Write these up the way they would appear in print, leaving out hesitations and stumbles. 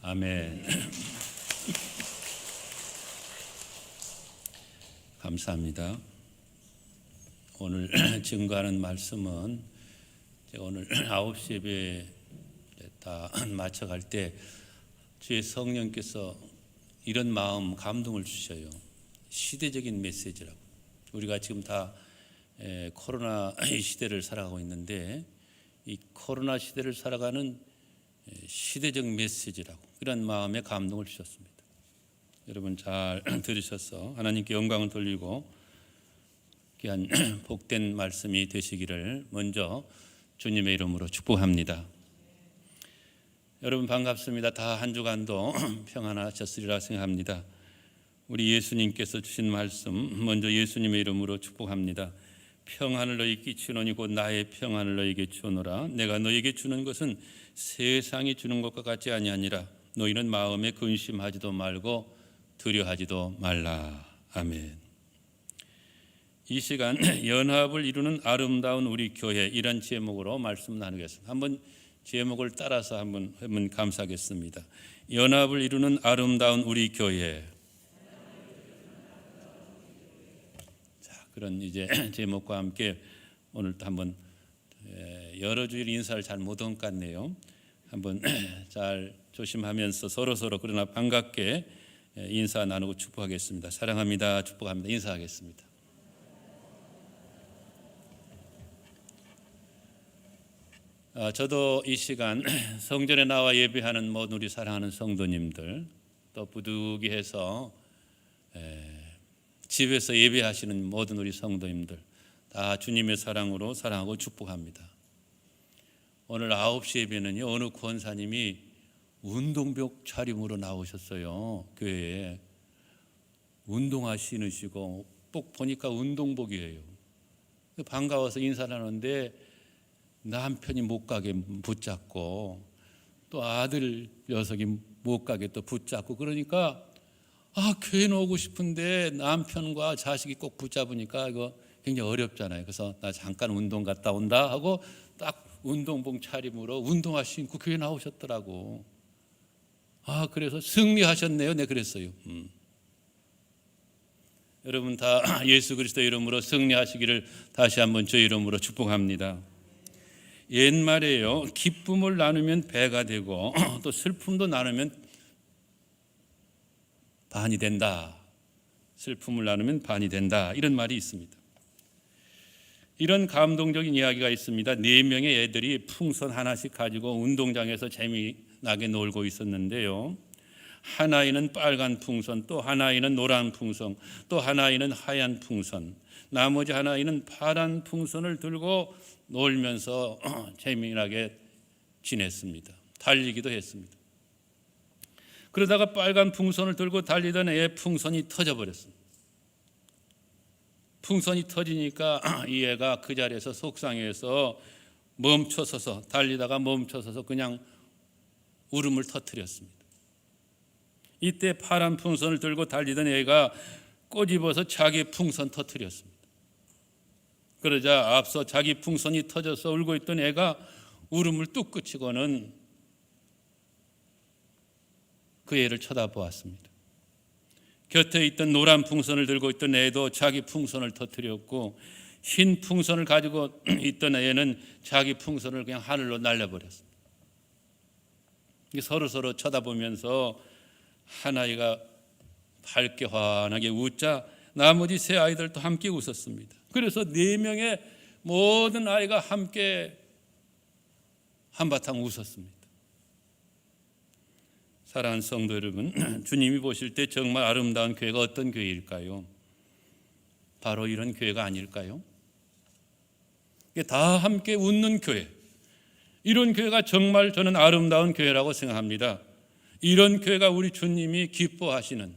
아멘. 감사합니다. 오늘 증거하는 말씀은 제가 오늘 9시 예배 다 마쳐갈 때 주의 성령께서 이런 마음 감동을 주셔요. 시대적인 메시지라고. 우리가 지금 다 코로나 시대를 살아가고 있는데 이 코로나 시대를 살아가는 시대적 메시지라고 이런 마음에 감동을 주셨습니다. 여러분 잘 들으셔서 하나님께 영광을 돌리고 귀한 복된 말씀이 되시기를 먼저 주님의 이름으로 축복합니다. 여러분 반갑습니다. 다 한 주간도 평안하셨으리라 생각합니다. 우리 예수님께서 주신 말씀 먼저 예수님의 이름으로 축복합니다. 평안을 너희 끼치노니 곧 나의 평안을 너희에게 주노라. 내가 너희에게 주는 것은 세상이 주는 것과 같지 아니하니라. 너희는 마음에 근심하지도 말고 두려워하지도 말라. 아멘. 이 시간 연합을 이루는 아름다운 우리 교회 이런 제목으로 말씀 나누겠습니다. 한번 제목을 따라서 한번 감사하겠습니다. 연합을 이루는 아름다운 우리 교회. 그런 이제 제목과 함께 오늘도 한번 여러 주일 인사를 잘 못한 것 같네요. 한번 잘 조심하면서 서로 그러나 반갑게 인사 나누고 축복하겠습니다. 사랑합니다. 축복합니다. 인사하겠습니다. 저도 이 시간 성전에 나와 예배하는 모든 우리 사랑하는 성도님들 또 부득이해서 집에서 예배하시는 모든 우리 성도님들 다 주님의 사랑으로 사랑하고 축복합니다. 오늘 9시 예배는요 어느 권사님이 운동복 차림으로 나오셨어요. 교회에 운동화 신으시고 꼭 보니까 운동복이에요. 반가워서 인사를 하는데 남편이 못 가게 붙잡고 또 아들 녀석이 못 가게 또 붙잡고 그러니까 교회 오고 싶은데 남편과 자식이 꼭 붙잡으니까 이거 굉장히 어렵잖아요. 그래서 나 잠깐 운동 갔다 온다 하고 딱 운동복 차림으로 운동화 신고 교회 나오셨더라고. 그래서 승리하셨네요. 네, 그랬어요. 여러분 다 예수 그리스도 이름으로 승리하시기를 다시 한번 저 이름으로 축복합니다. 옛말에요. 기쁨을 나누면 배가 되고 또 슬픔도 나누면 반이 된다. 슬픔을 나누면 반이 된다. 이런 말이 있습니다. 이런 감동적인 이야기가 있습니다. 4명의 애들이 풍선 하나씩 가지고 운동장에서 재미나게 놀고 있었는데요. 한 아이는 빨간 풍선, 또 한 아이는 노란 풍선, 또 한 아이는 하얀 풍선, 나머지 한 아이는 파란 풍선을 들고 놀면서 재미나게 지냈습니다. 달리기도 했습니다. 그러다가 빨간 풍선을 들고 달리던 애의 풍선이 터져버렸습니다. 풍선이 터지니까 이 애가 그 자리에서 속상해서 달리다가 멈춰서서 그냥 울음을 터뜨렸습니다. 이때 파란 풍선을 들고 달리던 애가 꼬집어서 자기 풍선 터뜨렸습니다. 그러자 앞서 자기 풍선이 터져서 울고 있던 애가 울음을 뚝 그치고는 그 애를 쳐다보았습니다. 곁에 있던 노란 풍선을 들고 있던 애도 자기 풍선을 터뜨렸고 흰 풍선을 가지고 있던 애는 자기 풍선을 그냥 하늘로 날려버렸습니다. 서로 쳐다보면서 한 아이가 밝게 환하게 웃자 나머지 3 아이들도 함께 웃었습니다. 그래서 4명의 모든 아이가 함께 한바탕 웃었습니다. 사랑하는 성도 여러분, 주님이 보실 때 정말 아름다운 교회가 어떤 교회일까요? 바로 이런 교회가 아닐까요? 다 함께 웃는 교회, 이런 교회가 정말 저는 아름다운 교회라고 생각합니다. 이런 교회가 우리 주님이 기뻐하시는,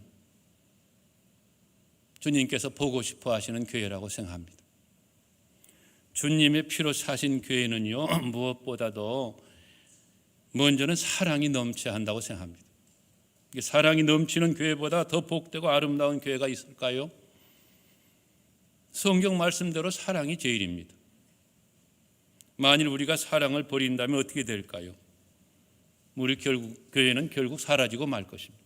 주님께서 보고 싶어 하시는 교회라고 생각합니다. 주님의 피로 사신 교회는요 무엇보다도 먼저는 사랑이 넘쳐야 한다고 생각합니다. 사랑이 넘치는 교회보다 더 복되고 아름다운 교회가 있을까요? 성경 말씀대로 사랑이 제일입니다. 만일 우리가 사랑을 버린다면 어떻게 될까요? 우리 교회는 결국 사라지고 말 것입니다.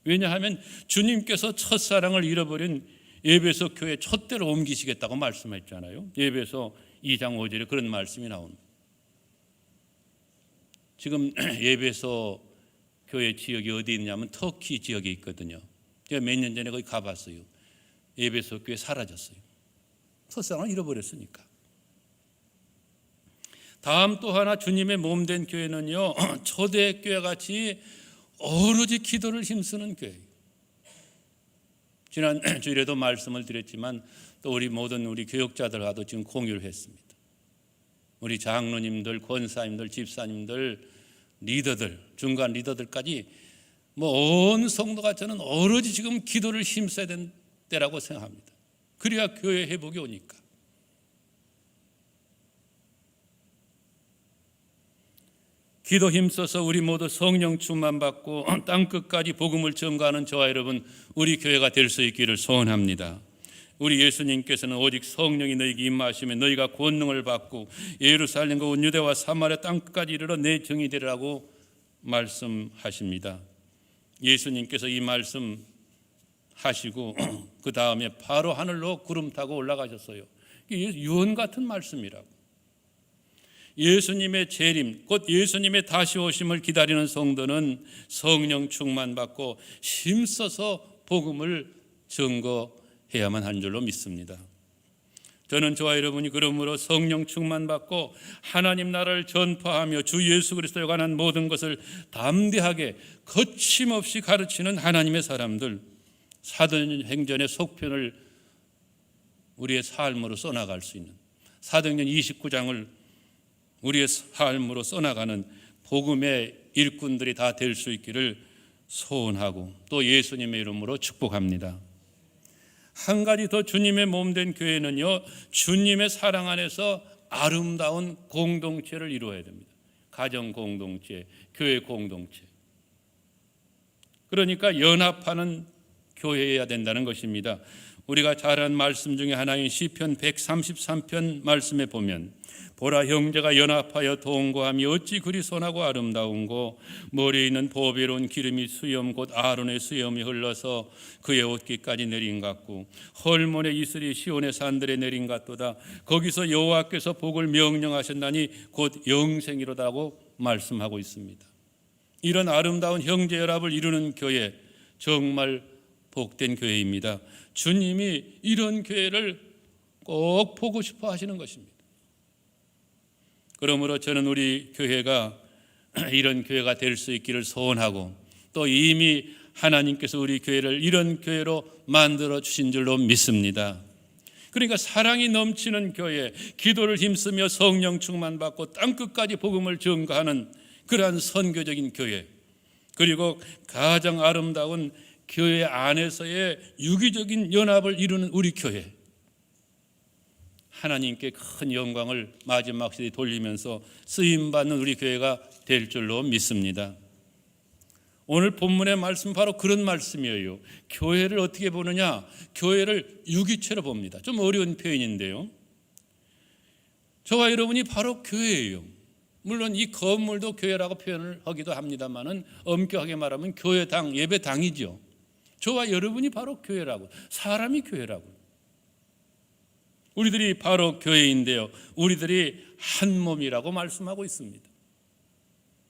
왜냐하면 주님께서 첫사랑을 잃어버린 에베소 교회 촛대로 옮기시겠다고 말씀했잖아요. 에베소 2장 5절에 그런 말씀이 나옵니다. 지금 에베소 교회 지역이 어디 있냐면 터키 지역에 있거든요. 제가 몇 년 전에 거기 가봤어요. 에베소 교회 사라졌어요. 첫사랑을 잃어버렸으니까. 다음 또 하나 주님의 몸된 교회는요, 초대교회 같이 오로지 기도를 힘쓰는 교회예요. 지난 주일에도 말씀을 드렸지만 또 우리 모든 우리 교역자들과도 지금 공유를 했습니다. 우리 장로님들, 권사님들, 집사님들, 리더들, 중간 리더들까지 온 성도가 저는 오로지 지금 기도를 힘써야 된 때라고 생각합니다. 그래야 교회 회복이 오니까. 기도 힘써서 우리 모두 성령 충만 받고 땅끝까지 복음을 전가하는 저와 여러분, 우리 교회가 될 수 있기를 소원합니다. 우리 예수님께서는 오직 성령이 너희에게 임하시면 너희가 권능을 받고 예루살렘과 온 유대와 사마리아 땅끝까지 이르러 내 증이 되리라고 말씀하십니다. 예수님께서 이 말씀 하시고 그 다음에 바로 하늘로 구름 타고 올라가셨어요. 이게 유언 같은 말씀이라고. 예수님의 재림, 곧 예수님의 다시 오심을 기다리는 성도는 성령 충만 받고 힘써서 복음을 증거해야만 한 줄로 믿습니다. 저는 저와 여러분이 그러므로 성령 충만 받고 하나님 나라를 전파하며 주 예수 그리스도에 관한 모든 것을 담대하게 거침없이 가르치는 하나님의 사람들, 사도행전의 속편을 우리의 삶으로 써나갈 수 있는, 사도행전 29장을 우리의 삶으로 써나가는 복음의 일꾼들이 다 될 수 있기를 소원하고 또 예수님의 이름으로 축복합니다. 한 가지 더 주님의 몸된 교회는요, 주님의 사랑 안에서 아름다운 공동체를 이루어야 됩니다. 가정 공동체, 교회 공동체. 그러니까 연합하는 교회여야 된다는 것입니다. 우리가 잘 아는 말씀 중에 하나인 시편 133편 말씀에 보면 보라, 형제가 연합하여 동거하며 어찌 그리 선하고 아름다운고, 머리에 있는 보배로운 기름이 수염 곧 아론의 수염이 흘러서 그의 옷깃까지 내린 같고 헐몬의 이슬이 시온의 산들에 내린 같도다. 거기서 여호와께서 복을 명령하셨나니 곧 영생이로다고 말씀하고 있습니다. 이런 아름다운 형제 연합을 이루는 교회, 정말 복된 교회입니다. 주님이 이런 교회를 꼭 보고 싶어 하시는 것입니다. 그러므로 저는 우리 교회가 이런 교회가 될 수 있기를 소원하고 또 이미 하나님께서 우리 교회를 이런 교회로 만들어 주신 줄로 믿습니다. 그러니까 사랑이 넘치는 교회, 기도를 힘쓰며 성령 충만 받고 땅끝까지 복음을 전가하는 그러한 선교적인 교회, 그리고 가장 아름다운 교회 안에서의 유기적인 연합을 이루는 우리 교회, 하나님께 큰 영광을 마지막 시대에 돌리면서 쓰임받는 우리 교회가 될 줄로 믿습니다. 오늘 본문의 말씀 바로 그런 말씀이에요. 교회를 어떻게 보느냐? 교회를 유기체로 봅니다. 좀 어려운 표현인데요, 저와 여러분이 바로 교회예요. 물론 이 건물도 교회라고 표현을 하기도 합니다만은 엄격하게 말하면 교회당, 예배당이죠. 저와 여러분이 바로 교회라고, 사람이 교회라고. 우리들이 바로 교회인데요, 우리들이 한 몸이라고 말씀하고 있습니다.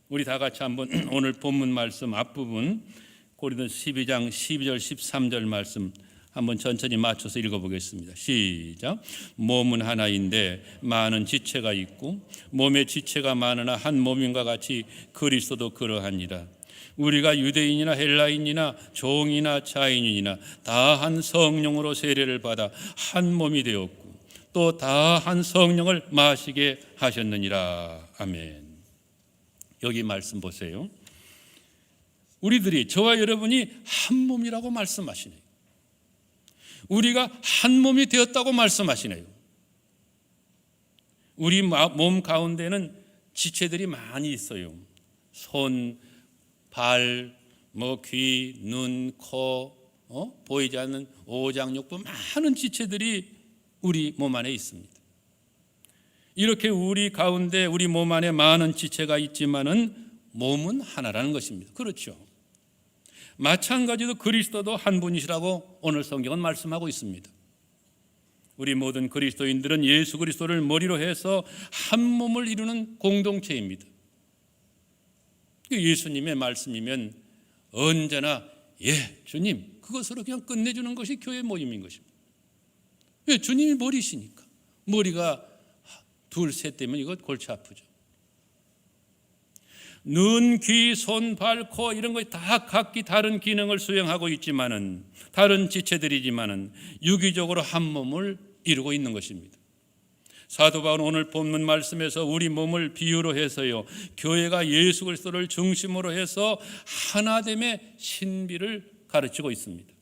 우리 다 같이 한번 오늘 본문 말씀 앞부분 고린도서 12장 12절 13절 말씀 한번 천천히 맞춰서 읽어보겠습니다. 시작. 몸은 하나인데 많은 지체가 있고 몸의 지체가 많으나 한 몸인과 같이 그리스도도 그러하니라. 우리가 유대인이나 헬라인이나 종이나 자인이나 다 한 성령으로 세례를 받아 한 몸이 되었고 또 다 한 성령을 마시게 하셨느니라. 아멘. 여기 말씀 보세요. 우리들이, 저와 여러분이 한 몸이라고 말씀하시네요. 우리가 한 몸이 되었다고 말씀하시네요. 우리 몸 가운데는 지체들이 많이 있어요. 손, 발, 귀, 눈, 코, 보이지 않는 오장육부, 많은 지체들이 우리 몸 안에 있습니다. 이렇게 우리 가운데 우리 몸 안에 많은 지체가 있지만은 몸은 하나라는 것입니다. 그렇죠. 마찬가지로 그리스도도 한 분이시라고 오늘 성경은 말씀하고 있습니다. 우리 모든 그리스도인들은 예수 그리스도를 머리로 해서 한 몸을 이루는 공동체입니다. 예수님의 말씀이면 언제나 예, 주님, 그것으로 그냥 끝내주는 것이 교회 모임인 것입니다. 왜? 주님이 머리시니까. 머리가 둘, 셋 되면 이거 골치 아프죠. 눈, 귀, 손, 발, 코 이런 것이 다 각기 다른 기능을 수행하고 있지만은, 다른 지체들이지만은 유기적으로 한 몸을 이루고 있는 것입니다. 사도 바울은 오늘 본문 말씀에서 우리 몸을 비유로 해서요, 교회가 예수 그리스도를 중심으로 해서 하나됨의 신비를 가르치고 있습니다.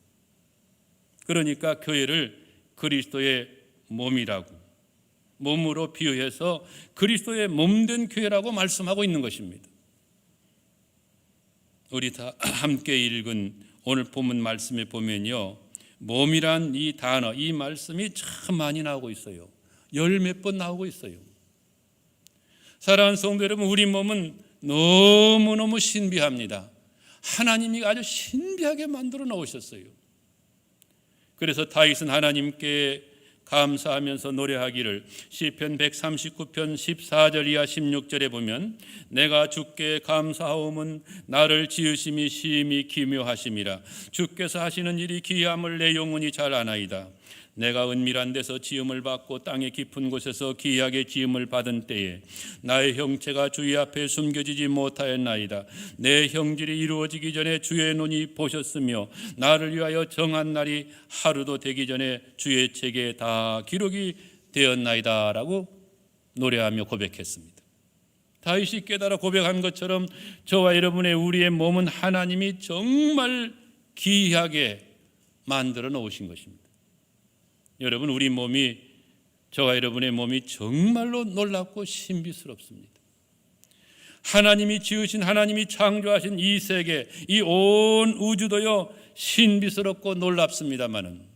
그러니까 교회를 그리스도의 몸이라고, 몸으로 비유해서 그리스도의 몸된 교회라고 말씀하고 있는 것입니다. 우리 다 함께 읽은 오늘 본문 말씀에 보면요, 몸이란 이 단어, 이 말씀이 참 많이 나오고 있어요. 열 몇 번 나오고 있어요. 사랑하는 성도 여러분, 우리 몸은 너무너무 신비합니다. 하나님이 아주 신비하게 만들어 놓으셨어요. 그래서 다윗은 하나님께 감사하면서 노래하기를 시편 139편 14절 이하 16절에 보면 내가 주께 감사하오면 나를 지으심이 심히 기묘하심이라. 주께서 하시는 일이 기이함을 내 영혼이 잘 아나이다. 내가 은밀한 데서 지음을 받고 땅의 깊은 곳에서 기이하게 지음을 받은 때에 나의 형체가 주의 앞에 숨겨지지 못하였나이다. 내 형질이 이루어지기 전에 주의 눈이 보셨으며 나를 위하여 정한 날이 하루도 되기 전에 주의 책에 다 기록이 되었나이다 라고 노래하며 고백했습니다. 다윗이 깨달아 고백한 것처럼 저와 여러분의 우리의 몸은 하나님이 정말 기이하게 만들어 놓으신 것입니다. 여러분, 우리 몸이, 저와 여러분의 몸이 정말로 놀랍고 신비스럽습니다. 하나님이 지으신, 하나님이 창조하신 이 세계, 이 온 우주도요 신비스럽고 놀랍습니다마는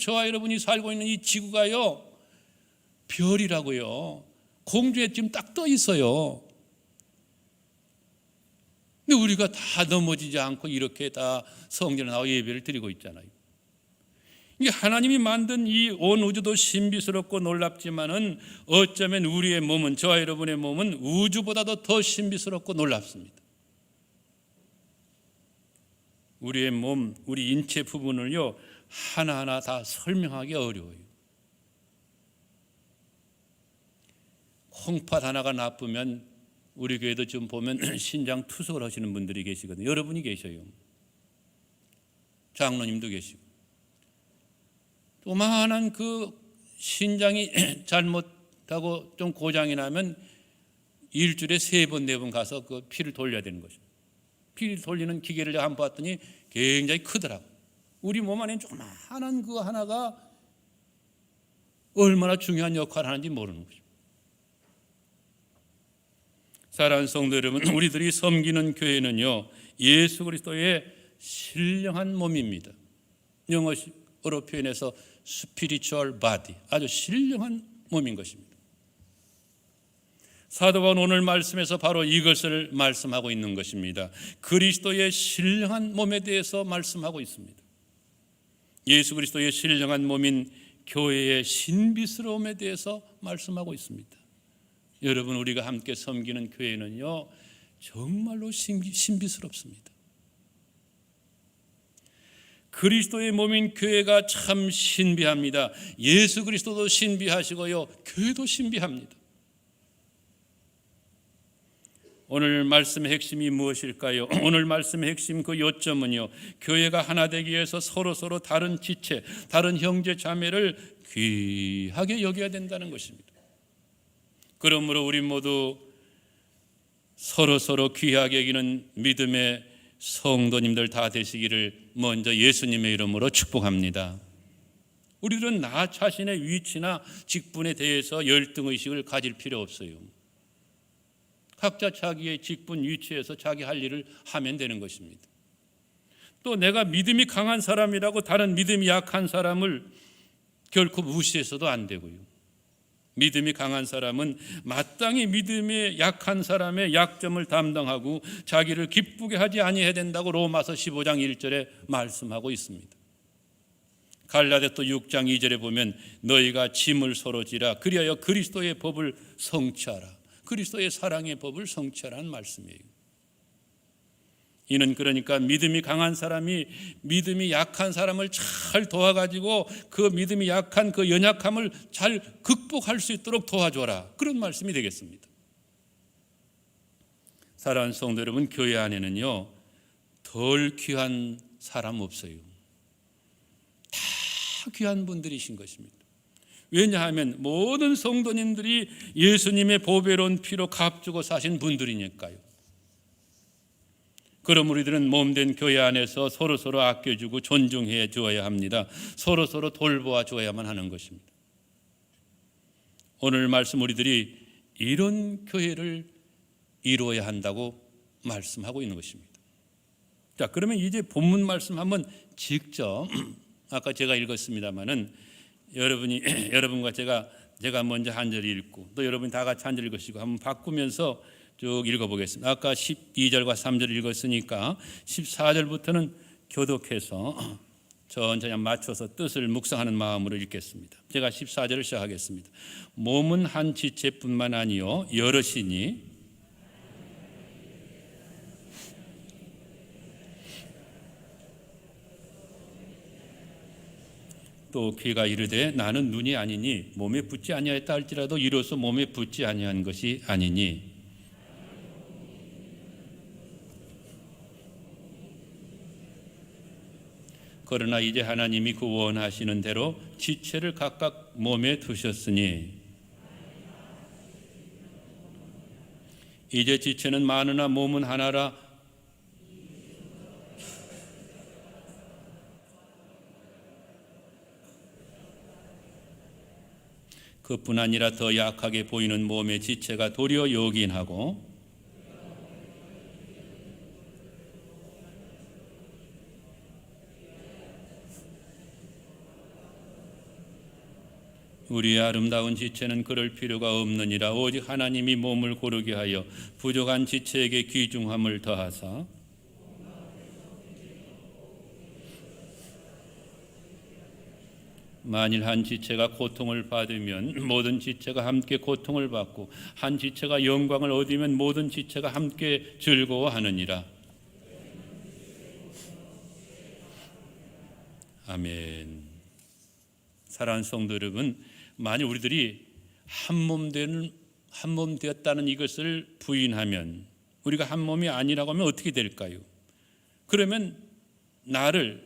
저와 여러분이 살고 있는 이 지구가요 별이라고요, 공중에 지금 딱 떠 있어요. 근데 우리가 다 넘어지지 않고 이렇게 다 성전에 나와 예배를 드리고 있잖아요. 이 하나님이 만든 이 온 우주도 신비스럽고 놀랍지만은 어쩌면 우리의 몸은, 저와 여러분의 몸은 우주보다도 더 신비스럽고 놀랍습니다. 우리의 몸, 우리 인체 부분을요 하나하나 다 설명하기 어려워요. 콩팥 하나가 나쁘면 우리 교회도 좀 보면 신장 투석을 하시는 분들이 계시거든요. 여러분이 계셔요. 장로님도 계시고. 조만한 그 신장이 잘못하고 좀 고장이 나면 일주일에 3번, 4번 가서 그 피를 돌려야 되는 것입니다. 피를 돌리는 기계를 한번 봤더니 굉장히 크더라고요. 우리 몸 안에 조만한 그 하나가 얼마나 중요한 역할을 하는지 모르는 것입니다. 사랑하는 성도 여러분, 우리들이 섬기는 교회는요 예수 그리스도의 신령한 몸입니다. 영어로 표현해서 spiritual body, 아주 신령한 몸인 것입니다. 사도 바울은 오늘 말씀에서 바로 이것을 말씀하고 있는 것입니다. 그리스도의 신령한 몸에 대해서 말씀하고 있습니다. 예수 그리스도의 신령한 몸인 교회의 신비스러움에 대해서 말씀하고 있습니다. 여러분, 우리가 함께 섬기는 교회는요 정말로 신비스럽습니다. 그리스도의 몸인 교회가 참 신비합니다. 예수 그리스도도 신비하시고요 교회도 신비합니다. 오늘 말씀의 핵심이 무엇일까요? 오늘 말씀의 핵심, 그 요점은요 교회가 하나 되기 위해서 서로 다른 지체, 다른 형제 자매를 귀하게 여겨야 된다는 것입니다. 그러므로 우리 모두 서로 귀하게 여기는 믿음의 성도님들 다 되시기를 먼저 예수님의 이름으로 축복합니다. 우리들은 나 자신의 위치나 직분에 대해서 열등의식을 가질 필요 없어요. 각자 자기의 직분, 위치에서 자기 할 일을 하면 되는 것입니다. 또 내가 믿음이 강한 사람이라고 다른 믿음이 약한 사람을 결코 무시해서도 안 되고요. 믿음이 강한 사람은 마땅히 믿음의 약한 사람의 약점을 담당하고 자기를 기쁘게 하지 아니해야 된다고 로마서 15장 1절에 말씀하고 있습니다. 갈라디아서 6장 2절에 보면 너희가 짐을 서로 지라 그리하여 그리스도의 법을 성취하라. 그리스도의 사랑의 법을 성취하라는 말씀이에요. 이는 그러니까 믿음이 강한 사람이 믿음이 약한 사람을 잘 도와가지고 그 믿음이 약한 그 연약함을 잘 극복할 수 있도록 도와줘라, 그런 말씀이 되겠습니다. 사랑하는 성도 여러분, 교회 안에는요 덜 귀한 사람 없어요. 다 귀한 분들이신 것입니다. 왜냐하면 모든 성도님들이 예수님의 보배로운 피로 값주고 사신 분들이니까요. 그럼 우리들은 몸된 교회 안에서 서로서로 아껴주고 존중해 주어야 합니다. 서로서로 돌보아 주어야만 하는 것입니다. 오늘 말씀 우리들이 이런 교회를 이루어야 한다고 말씀하고 있는 것입니다. 자, 그러면 이제 본문 말씀 한번 직접 아까 제가 읽었습니다마는 여러분과 제가 먼저 한 절 읽고 또 여러분이 다 같이 한 절 읽으시고 한번 바꾸면서 쭉 읽어보겠습니다. 아까 12절과 3절 읽었으니까 14절부터는 교독해서 천천히 맞춰서 뜻을 묵상하는 마음으로 읽겠습니다. 제가 14절을 시작하겠습니다. 몸은 한 지체뿐만 아니요 여럿이니 또 귀가 이르되 나는 눈이 아니니 몸에 붙지 아니하였다 할지라도 이로써 몸에 붙지 아니한 것이 아니니 그러나 이제 하나님이 그 원하시는 대로 지체를 각각 몸에 두셨으니 이제 지체는 많으나 몸은 하나라. 그뿐 아니라 더 약하게 보이는 몸의 지체가 도리어 요긴하고 우리의 아름다운 지체는 그럴 필요가 없느니라. 오직 하나님이 몸을 고르게 하여 부족한 지체에게 귀중함을 더하사 만일 한 지체가 고통을 받으면 모든 지체가 함께 고통을 받고 한 지체가 영광을 얻으면 모든 지체가 함께 즐거워하느니라. 아멘. 사랑하는 성도 여러분, 만일 우리들이 한 몸 되었다는 이것을 부인하면, 우리가 한 몸이 아니라고 하면 어떻게 될까요? 그러면 나를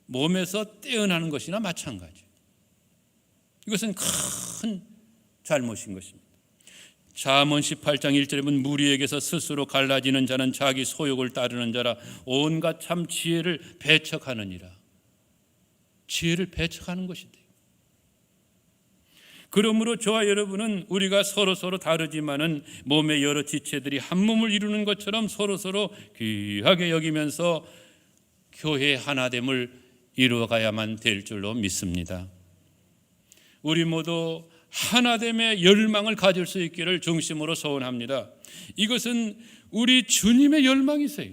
몸에서 떼어나는 것이나 마찬가지. 이것은 큰 잘못인 것입니다. 잠언 18장 1절에 보면 무리에게서 스스로 갈라지는 자는 자기 소욕을 따르는 자라. 온갖 참 지혜를 배척하느니라. 지혜를 배척하는 것이다. 그러므로 저와 여러분은 우리가 서로서로 다르지만은 몸의 여러 지체들이 한 몸을 이루는 것처럼 서로서로 귀하게 여기면서 교회 하나됨을 이루어가야만 될 줄로 믿습니다. 우리 모두 하나됨의 열망을 가질 수 있기를 중심으로 소원합니다. 이것은 우리 주님의 열망이세요.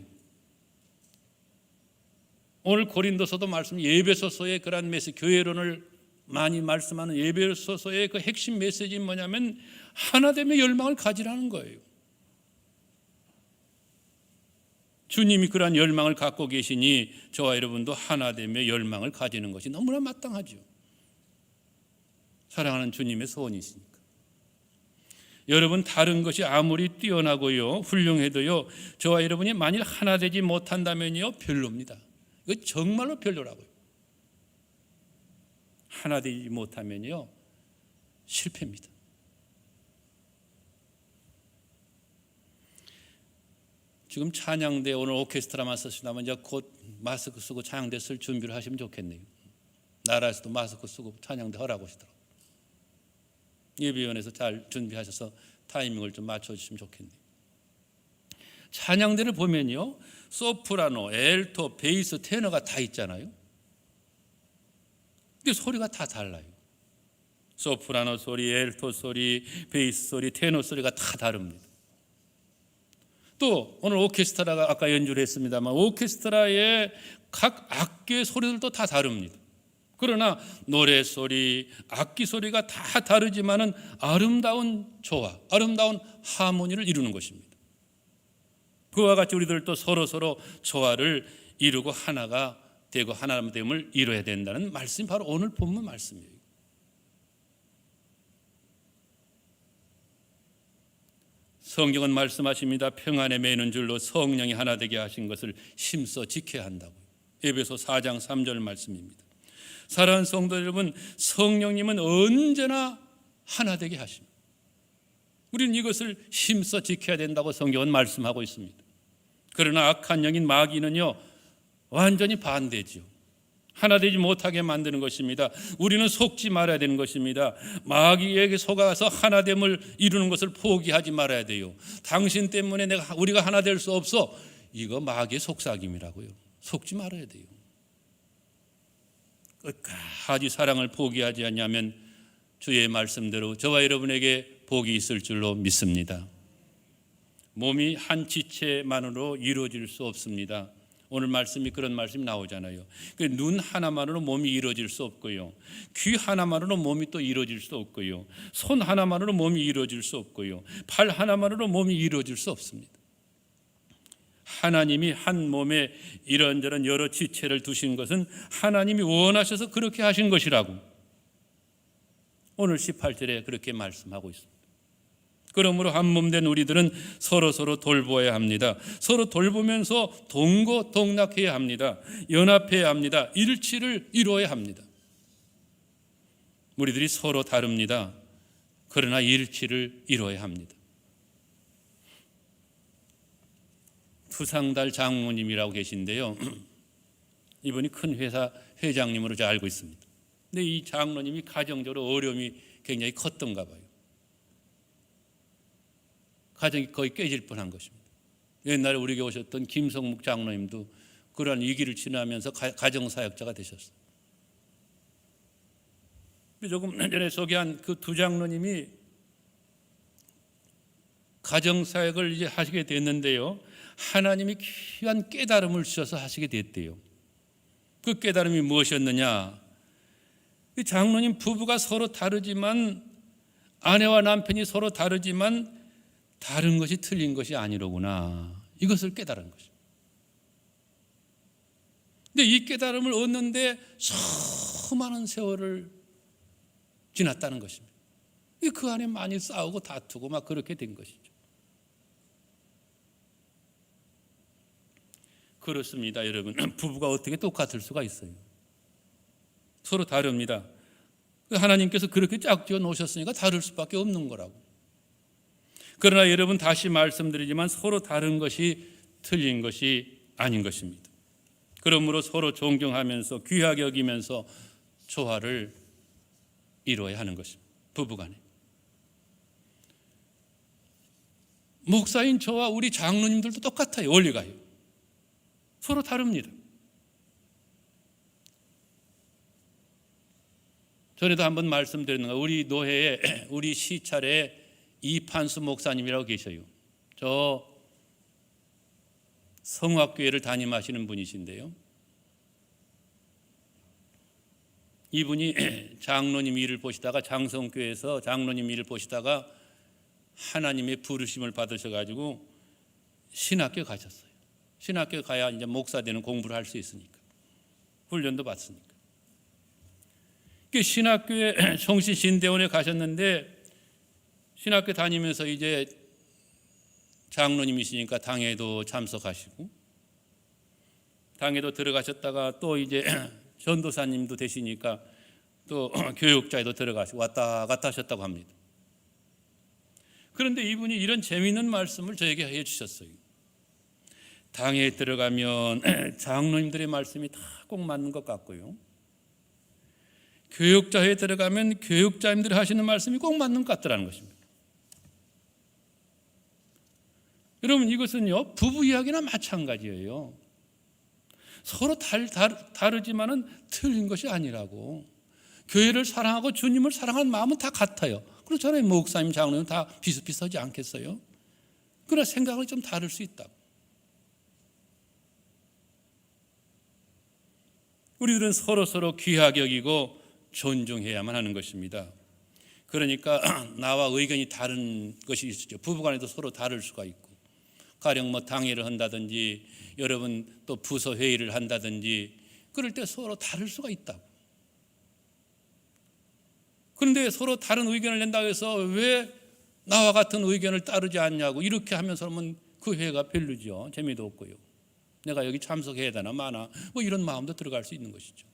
오늘 고린도서도 말씀, 예배소서의 그런 메시지, 교회론을 많이 말씀하는 예배소서의 그 핵심 메시지는 뭐냐면 하나됨의 열망을 가지라는 거예요. 주님이 그러한 열망을 갖고 계시니 저와 여러분도 하나됨의 열망을 가지는 것이 너무나 마땅하죠. 사랑하는 주님의 소원이시니까. 여러분, 다른 것이 아무리 뛰어나고요 훌륭해도요 저와 여러분이 만일 하나 되지 못한다면요 별로입니다. 이거 정말로 별로라고요. 하나 되지 못하면요 실패입니다. 지금 찬양대 오늘 오케스트라만 쓰시다면 이제 곧 마스크 쓰고 찬양대 쓸 준비를 하시면 좋겠네요. 나라에서도 마스크 쓰고 찬양대 하라고 하시더라고요. 예배위원회에서 잘 준비하셔서 타이밍을 좀 맞춰주시면 좋겠네요. 찬양대를 보면요 소프라노, 엘토, 베이스, 테너가 다 있잖아요. 근데 소리가 다 달라요. 소프라노 소리, 엘토 소리, 베이스 소리, 테너 소리가 다 다릅니다. 또 오늘 오케스트라가 아까 연주를 했습니다만 오케스트라의 각 악기의 소리들도 다 다릅니다. 그러나 노래 소리, 악기 소리가 다 다르지만은 아름다운 조화, 아름다운 하모니를 이루는 것입니다. 그와 같이 우리들도 서로 조화를 이루고 하나가 되고 하나됨을 이루어야 된다는 말씀이 바로 오늘 본문 말씀이에요. 성경은 말씀하십니다. 평안에 매이는 줄로 성령이 하나 되게 하신 것을 힘써 지켜야 한다고요. 에베소 4장 3절 말씀입니다. 사랑하는 성도 여러분, 성령님은 언제나 하나 되게 하십니다. 우리는 이것을 힘써 지켜야 된다고 성경은 말씀하고 있습니다. 그러나 악한 영인 마귀는요, 완전히 반대죠. 하나 되지 못하게 만드는 것입니다. 우리는 속지 말아야 되는 것입니다. 마귀에게 속아서 하나됨을 이루는 것을 포기하지 말아야 돼요. 당신 때문에 우리가 하나 될 수 없어. 이거 마귀의 속삭임이라고요. 속지 말아야 돼요. 끝까지 사랑을 포기하지 않냐면 주의 말씀대로 저와 여러분에게 복이 있을 줄로 믿습니다. 몸이 한 지체만으로 이루어질 수 없습니다. 오늘 말씀이 그런 말씀이 나오잖아요. 눈 하나만으로 몸이 이루어질 수 없고요. 귀 하나만으로 몸이 또 이루어질 수 없고요. 손 하나만으로 몸이 이루어질 수 없고요. 팔 하나만으로 몸이 이루어질 수 없습니다. 하나님이 한 몸에 이런저런 여러 지체를 두신 것은 하나님이 원하셔서 그렇게 하신 것이라고 오늘 18절에 그렇게 말씀하고 있습니다. 그러므로 한 몸 된 우리들은 서로 돌보아야 합니다. 서로 돌보면서 동고동락해야 합니다. 연합해야 합니다. 일치를 이루어야 합니다. 우리들이 서로 다릅니다. 그러나 일치를 이루어야 합니다. 투상달 장모님이라고 계신데요. 이분이 큰 회사 회장님으로 제가 알고 있습니다. 근데 이 장로님이 가정적으로 어려움이 굉장히 컸던가 봐요. 가정이 거의 깨질 뻔한 것입니다. 옛날에 우리에게 오셨던 김성묵 장로님도 그러한 위기를 지나면서 가정사역자가 되셨어요. 조금 전에 소개한 그 두 장로님이 가정사역을 이제 하시게 됐는데요. 하나님이 귀한 깨달음을 주셔서 하시게 됐대요. 그 깨달음이 무엇이었느냐? 이 장로님 부부가 서로 다르지만 아내와 남편이 서로 다르지만 다른 것이 틀린 것이 아니로구나. 이것을 깨달은 것입니다. 근데 이 깨달음을 얻는데 수많은 세월을 지났다는 것입니다. 그 안에 많이 싸우고 다투고 막 그렇게 된 것이죠. 그렇습니다, 여러분. 부부가 어떻게 똑같을 수가 있어요? 서로 다릅니다. 하나님께서 그렇게 짝지어 놓으셨으니까 다를 수밖에 없는 거라고. 그러나 여러분 다시 말씀드리지만 서로 다른 것이 틀린 것이 아닌 것입니다. 그러므로 서로 존경하면서 귀하게 여기면서 조화를 이루어야 하는 것입니다. 부부간에. 목사인 저와 우리 장로님들도 똑같아요. 원리가요. 서로 다릅니다. 전에도 한번 말씀드렸는가, 우리 노회에 우리 시찰에 이판수 목사님이라고 계셔요. 저 성화교회를 담임하시는 분이신데요. 이분이 장로님 일을 보시다가 장성교회에서 장로님 일을 보시다가 하나님의 부르심을 받으셔가지고 신학교 가셨어요. 신학교 가야 이제 목사 되는 공부를 할 수 있으니까, 훈련도 받으니까. 신학교에 성신신대원에 가셨는데 신학교 다니면서 이제 장로님이시니까 당회도 참석하시고 당회도 들어가셨다가 또 이제 전도사님도 되시니까 또 교육자에도 들어가시고 왔다 갔다 하셨다고 합니다. 그런데 이분이 이런 재미있는 말씀을 저에게 해주셨어요. 당회에 들어가면 장로님들의 말씀이 다 꼭 맞는 것 같고요, 교육자회에 들어가면 교육자님들이 하시는 말씀이 꼭 맞는 것 같더라는 것입니다. 여러분, 이것은요 부부 이야기나 마찬가지예요. 서로 다르지만은 틀린 것이 아니라고. 교회를 사랑하고 주님을 사랑하는 마음은 다 같아요. 그렇잖아요. 목사님, 장로님 다 비슷비슷하지 않겠어요? 그러나 생각이 좀 다를 수 있다. 우리들은 서로 귀하게 여기고 존중해야만 하는 것입니다. 그러니까 나와 의견이 다른 것이 있죠. 부부간에도 서로 다를 수가 있고, 가령 당회를 한다든지 여러분 또 부서 회의를 한다든지 그럴 때 서로 다를 수가 있다. 그런데 서로 다른 의견을 낸다고 해서 왜 나와 같은 의견을 따르지 않냐고 이렇게 하면서는 그 회의가 별로죠. 재미도 없고요. 내가 여기 참석해야 되나 마나 이런 마음도 들어갈 수 있는 것이죠.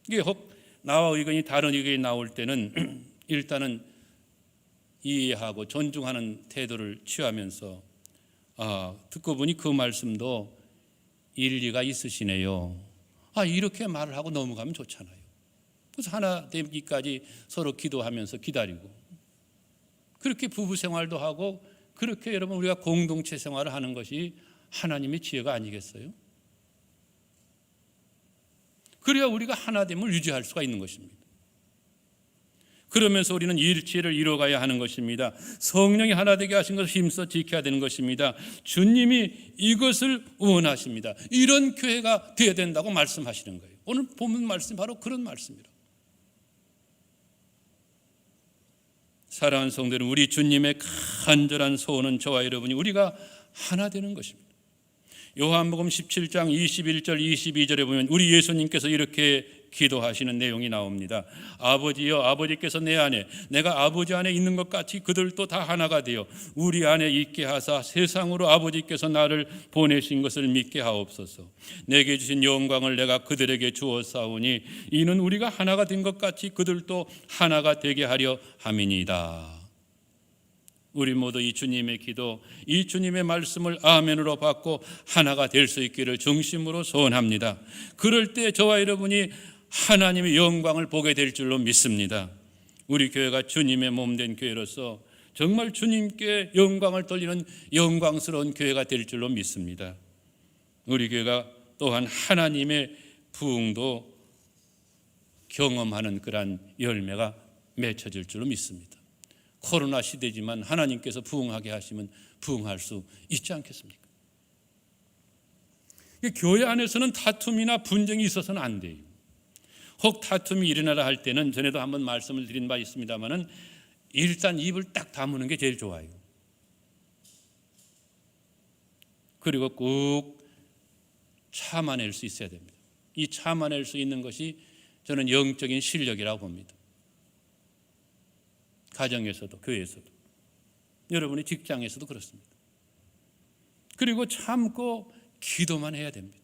이게 혹 나와 의견이 다른 의견이 나올 때는 일단은 이해하고 존중하는 태도를 취하면서 듣고 보니 그 말씀도 일리가 있으시네요. 이렇게 말을 하고 넘어가면 좋잖아요. 그래서 하나 되기까지 서로 기도하면서 기다리고 그렇게 부부 생활도 하고 그렇게 여러분 우리가 공동체 생활을 하는 것이 하나님의 지혜가 아니겠어요? 그래야 우리가 하나됨을 유지할 수가 있는 것입니다. 그러면서 우리는 일치를 이뤄가야 하는 것입니다. 성령이 하나 되게 하신 것을 힘써 지켜야 되는 것입니다. 주님이 이것을 원하십니다. 이런 교회가 되어야 된다고 말씀하시는 거예요. 오늘 본문 말씀 바로 그런 말씀이라. 사랑하는 성도들, 우리 주님의 간절한 소원은 저와 여러분이 우리가 하나 되는 것입니다. 요한복음 17장 21절 22절에 보면 우리 예수님께서 이렇게 기도하시는 내용이 나옵니다. 아버지여, 아버지께서 내 안에 내가 아버지 안에 있는 것 같이 그들도 다 하나가 되어 우리 안에 있게 하사 세상으로 아버지께서 나를 보내신 것을 믿게 하옵소서. 내게 주신 영광을 내가 그들에게 주었사오니 이는 우리가 하나가 된 것 같이 그들도 하나가 되게 하려 함이니이다. 우리 모두 이 주님의 기도, 이 주님의 말씀을 아멘으로 받고 하나가 될 수 있기를 중심으로 소원합니다. 그럴 때 저와 여러분이 하나님의 영광을 보게 될 줄로 믿습니다. 우리 교회가 주님의 몸된 교회로서 정말 주님께 영광을 돌리는 영광스러운 교회가 될 줄로 믿습니다. 우리 교회가 또한 하나님의 부흥도 경험하는 그러한 열매가 맺혀질 줄로 믿습니다. 코로나 시대지만 하나님께서 부흥하게 하시면 부흥할 수 있지 않겠습니까? 교회 안에서는 다툼이나 분쟁이 있어서는 안 돼요. 혹 다툼이 일어나라 할 때는 전에도 한번 말씀을 드린 바 있습니다만은 일단 입을 딱 다무는 게 제일 좋아요. 그리고 꼭 참아낼 수 있어야 됩니다. 이 참아낼 수 있는 것이 저는 영적인 실력이라고 봅니다. 가정에서도 교회에서도 여러분의 직장에서도 그렇습니다. 그리고 참고 기도만 해야 됩니다.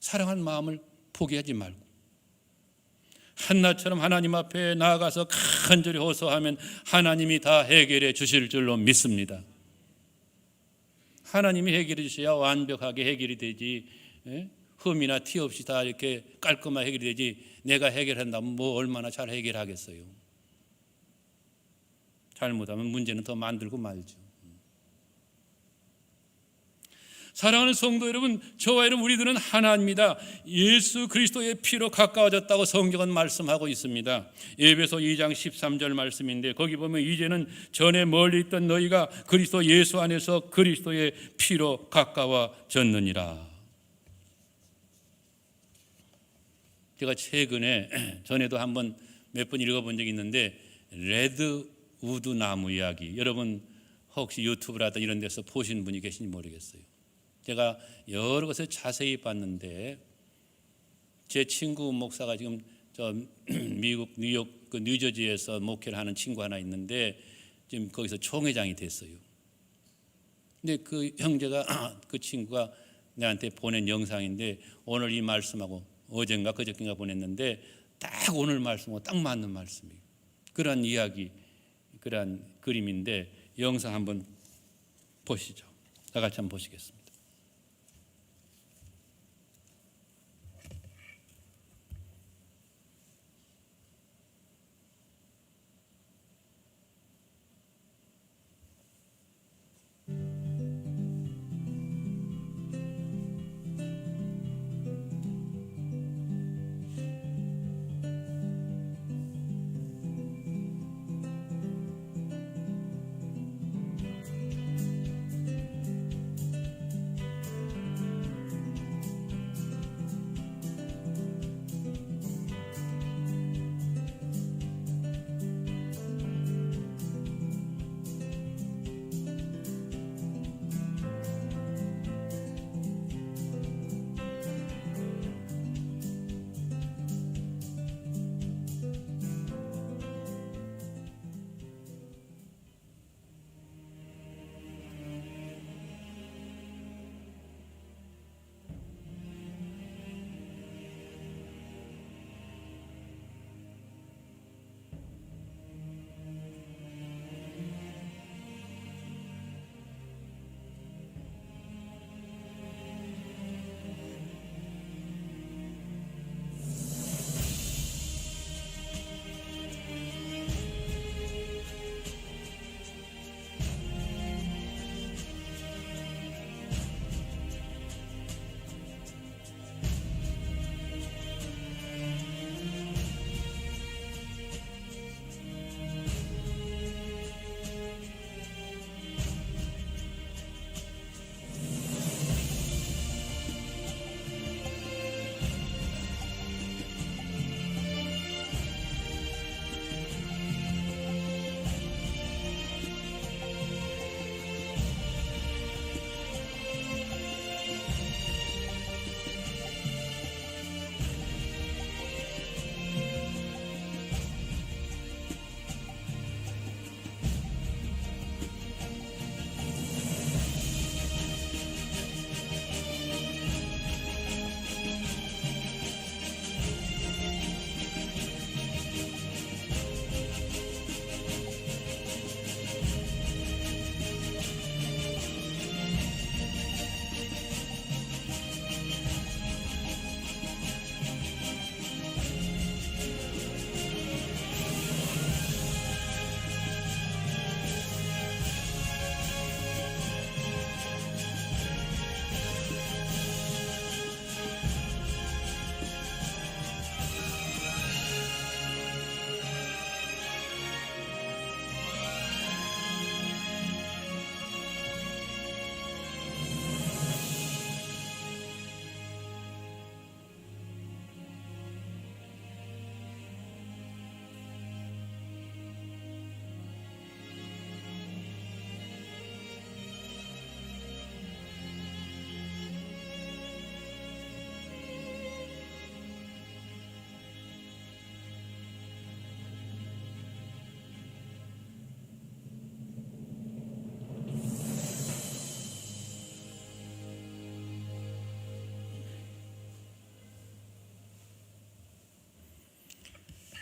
사랑하는 마음을 포기하지 말고 한나처럼 하나님 앞에 나아가서 간절히 호소하면 하나님이 다 해결해 주실 줄로 믿습니다. 하나님이 해결해 주셔야 완벽하게 해결이 되지, 흠이나 티 없이 다 이렇게 깔끔하게 해결이 되지 내가 해결한다면 얼마나 잘 해결하겠어요. 잘못하면 문제는 더 만들고 말죠. 사랑하는 성도 여러분, 저와 여러분 우리들은 하나입니다. 예수 그리스도의 피로 가까워졌다고 성경은 말씀하고 있습니다. 에베소 2장 13절 말씀인데 거기 보면 이제는 전에 멀리 있던 너희가 그리스도 예수 안에서 그리스도의 피로 가까워졌느니라. 제가 최근에 전에도 한번 몇 번 읽어본 적이 있는데 레드우드 나무 이야기, 여러분 혹시 유튜브라든 이런 데서 보신 분이 계신지 모르겠어요. 제가 여러 곳에 자세히 봤는데 제 친구 목사가 지금 저 미국 뉴욕 그 뉴저지에서 목회를 하는 친구 하나 있는데 지금 거기서 총회장이 됐어요. 근데 그 형제가 그 친구가 내한테 보낸 영상인데 오늘 이 말씀하고 어젠가 그저께인가 보냈는데 딱 오늘 말씀하고 딱 맞는 말씀이에요. 그러한 이야기, 그러한 그림인데 영상 한번 보시죠. 다 같이 한번 보시겠습니다.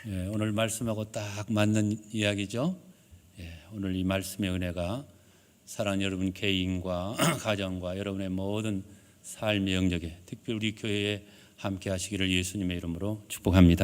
오늘 말씀하고 딱 맞는 이야기죠. 오늘 이 말씀의 은혜가 사랑하는 여러분 개인과 가정과 여러분의 모든 삶의 영역에 특별히 우리 교회에 함께 하시기를 예수님의 이름으로 축복합니다.